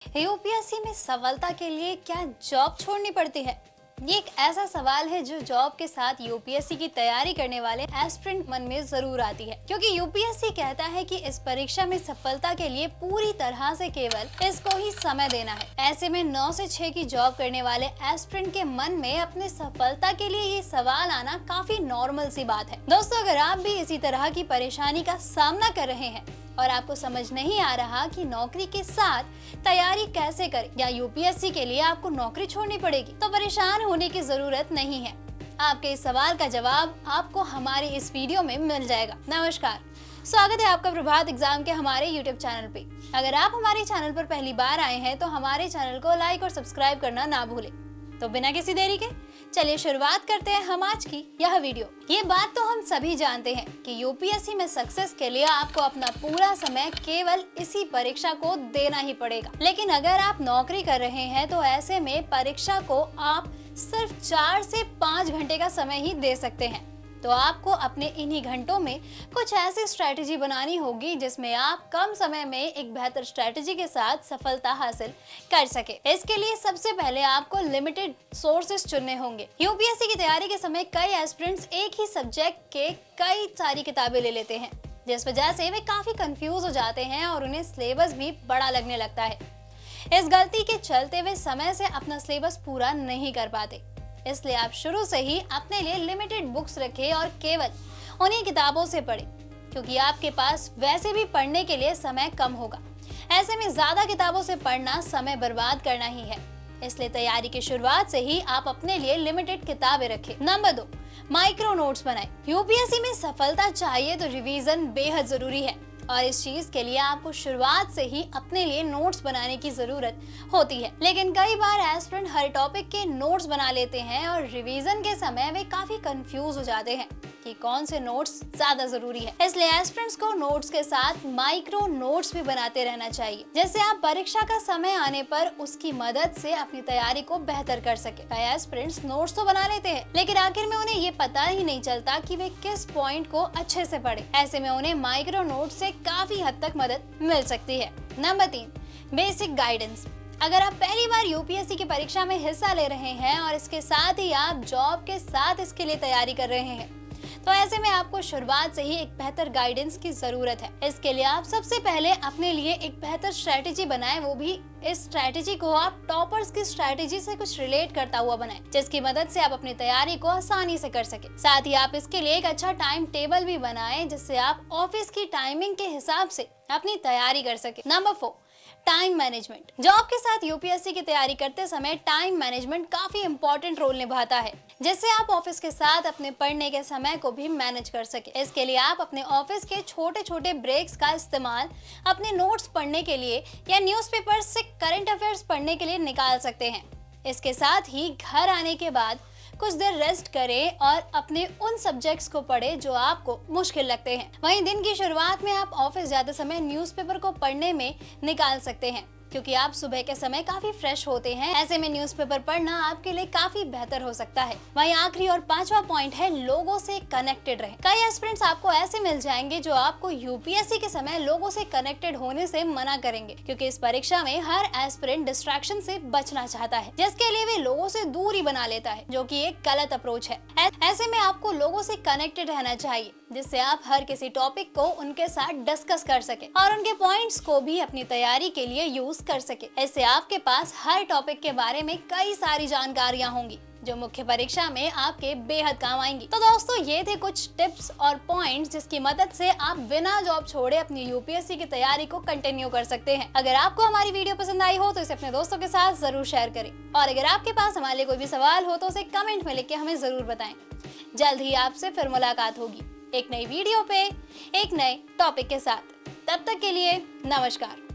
UPSC में सफलता के लिए क्या जॉब छोड़नी पड़ती है? ये एक ऐसा सवाल है जो जॉब के साथ यूपीएससी की तैयारी करने वाले एस्पिरेंट मन में जरूर आती है, क्योंकि यूपीएससी कहता है कि इस परीक्षा में सफलता के लिए पूरी तरह से केवल इसको ही समय देना है। ऐसे में 9 से 6 की जॉब करने वाले एस्पिरेंट के मन में अपने सफलता के लिए ये सवाल आना काफी नॉर्मल सी बात है। दोस्तों, अगर आप भी इसी तरह की परेशानी का सामना कर रहे हैं और आपको समझ नहीं आ रहा कि नौकरी के साथ तैयारी कैसे करें या यूपीएससी के लिए आपको नौकरी छोड़नी पड़ेगी, तो परेशान होने की जरूरत नहीं है। आपके इस सवाल का जवाब आपको हमारे इस वीडियो में मिल जाएगा। नमस्कार, स्वागत है आपका प्रभात एग्जाम के हमारे यूट्यूब चैनल पे। अगर आप हमारे चैनल पर पहली बार आए हैं तो हमारे चैनल को लाइक और सब्सक्राइब करना ना भूलें। तो बिना किसी देरी के चलिए शुरुआत करते हैं हम आज की यह वीडियो। ये बात तो हम सभी जानते हैं कि यूपीएससी में सक्सेस के लिए आपको अपना पूरा समय केवल इसी परीक्षा को देना ही पड़ेगा। लेकिन अगर आप नौकरी कर रहे हैं तो ऐसे में परीक्षा को आप सिर्फ 4 से 5 घंटे का समय ही दे सकते हैं। तो आपको अपने इन्हीं घंटों में कुछ ऐसी स्ट्रैटेजी बनानी होगी जिसमें आप कम समय में एक बेहतर स्ट्रैटेजी के साथ सफलता हासिल कर सके। इसके लिए सबसे पहले आपको लिमिटेड सोर्सेज चुनने होंगे। यूपीएससी की तैयारी के समय कई एस्पिरेंट्स एक ही सब्जेक्ट के कई सारी किताबें ले लेते हैं, जिस वजह से वे काफी कंफ्यूज हो जाते हैं और उन्हें सिलेबस भी बड़ा लगने लगता है। इस गलती के चलते वे समय से अपना सिलेबस पूरा नहीं कर पाते। इसलिए आप शुरू से ही अपने लिए लिमिटेड बुक्स रखें और केवल उन्हीं किताबों से पढ़ें, क्योंकि आपके पास वैसे भी पढ़ने के लिए समय कम होगा। ऐसे में ज्यादा किताबों से पढ़ना समय बर्बाद करना ही है। इसलिए तैयारी की शुरुआत से ही आप अपने लिए लिमिटेड किताबें रखें। नंबर 2, माइक्रो नोट्स बनाएं। यूपीएससी में सफलता चाहिए तो रिवीजन बेहद जरूरी है और इस चीज के लिए आपको शुरुआत से ही अपने लिए नोट्स बनाने की जरूरत होती है। लेकिन कई बार एस्पिरेंट हर टॉपिक के नोट्स बना लेते हैं और रिवीजन के समय वे काफी कंफ्यूज हो जाते हैं कि कौन से नोट्स ज्यादा जरूरी है। इसलिए एस्पिरेंट्स को नोट्स के साथ माइक्रो नोट्स भी बनाते रहना चाहिए, जिससे आप परीक्षा का समय आने पर उसकी मदद से अपनी तैयारी को बेहतर कर सके। कई एस्पिरेंट्स नोट्स तो बना लेते हैं, लेकिन आखिर में उन्हें ये पता ही नहीं चलता कि वे किस पॉइंट को अच्छे से पढ़े। ऐसे में उन्हें माइक्रो नोट से काफी हद तक मदद मिल सकती है। Number 3, basic guidance. अगर आप पहली बार यूपीएससी की परीक्षा में हिस्सा ले रहे हैं और इसके साथ ही आप जॉब के साथ इसके लिए तैयारी कर रहे हैं, तो ऐसे में आपको शुरुआत से ही एक बेहतर गाइडेंस की जरूरत है। इसके लिए आप सबसे पहले अपने लिए एक बेहतर स्ट्रेटेजी बनाएं, वो भी इस स्ट्रेटेजी को आप टॉपर्स की स्ट्रेटेजी से कुछ रिलेट करता हुआ बनाएं, जिसकी मदद से आप अपनी तैयारी को आसानी से कर सके। साथ ही आप इसके लिए एक अच्छा टाइम टेबल भी बनाएं, जिससे आप ऑफिस की टाइमिंग के हिसाब से अपनी तैयारी कर सके। Number 4, time management. जॉब के साथ यूपीएससी की तैयारी करते समय टाइम मैनेजमेंट काफी इंपॉर्टेंट रोल निभाता है, जिससे आप ऑफिस के साथ अपने पढ़ने के समय को भी मैनेज कर सके। इसके लिए आप अपने ऑफिस के छोटे छोटे ब्रेक्स का इस्तेमाल अपने नोट्स पढ़ने के लिए या न्यूज़पेपर से करंट अफेयर्स पढ़ने के लिए निकाल सकते हैं। इसके साथ ही घर आने के बाद कुछ देर रेस्ट करें और अपने उन सब्जेक्ट्स को पढ़ें जो आपको मुश्किल लगते हैं। वहीं दिन की शुरुआत में आप ऑफिस जाते समय न्यूज़पेपर को पढ़ने में निकाल सकते हैं, क्योंकि आप सुबह के समय काफी फ्रेश होते हैं। ऐसे में न्यूज़पेपर पढ़ना आपके लिए काफी बेहतर हो सकता है। वहीं आखिरी और 5वां पॉइंट है लोगों से कनेक्टेड रहें। कई एस्पिरेंट्स आपको ऐसे मिल जाएंगे जो आपको यूपीएससी के समय लोगों से कनेक्टेड होने से मना करेंगे, क्योंकि इस परीक्षा में हर एस्पिरेंट डिस्ट्रैक्शन से बचना चाहता है, जिसके लिए वे लोगों से दूरी बना लेता है, जो कि एक गलत अप्रोच है। ऐसे में आपको लोगों से कनेक्टेड रहना चाहिए, जिससे आप हर किसी टॉपिक को उनके साथ डिस्कस कर सके और उनके पॉइंट्स को भी अपनी तैयारी के लिए यूज कर सके। इससे आपके पास हर टॉपिक के बारे में कई सारी जानकारियां होंगी जो मुख्य परीक्षा में आपके बेहद काम आएंगी। तो दोस्तों, ये थे कुछ टिप्स और पॉइंट्स जिसकी मदद से आप बिना जॉब छोड़े अपनी यूपीएससी की तैयारी को कंटिन्यू कर सकते हैं। अगर आपको हमारी वीडियो पसंद आई हो तो इसे अपने दोस्तों के साथ जरूर शेयर करें, और अगर आपके पास हमारे लिए कोई भी सवाल हो तो उसे कमेंट में लिख के हमें जरूर बताएं। जल्द ही आपसे फिर मुलाकात होगी एक नई वीडियो पे एक नए टॉपिक के साथ। तब तक के लिए नमस्कार।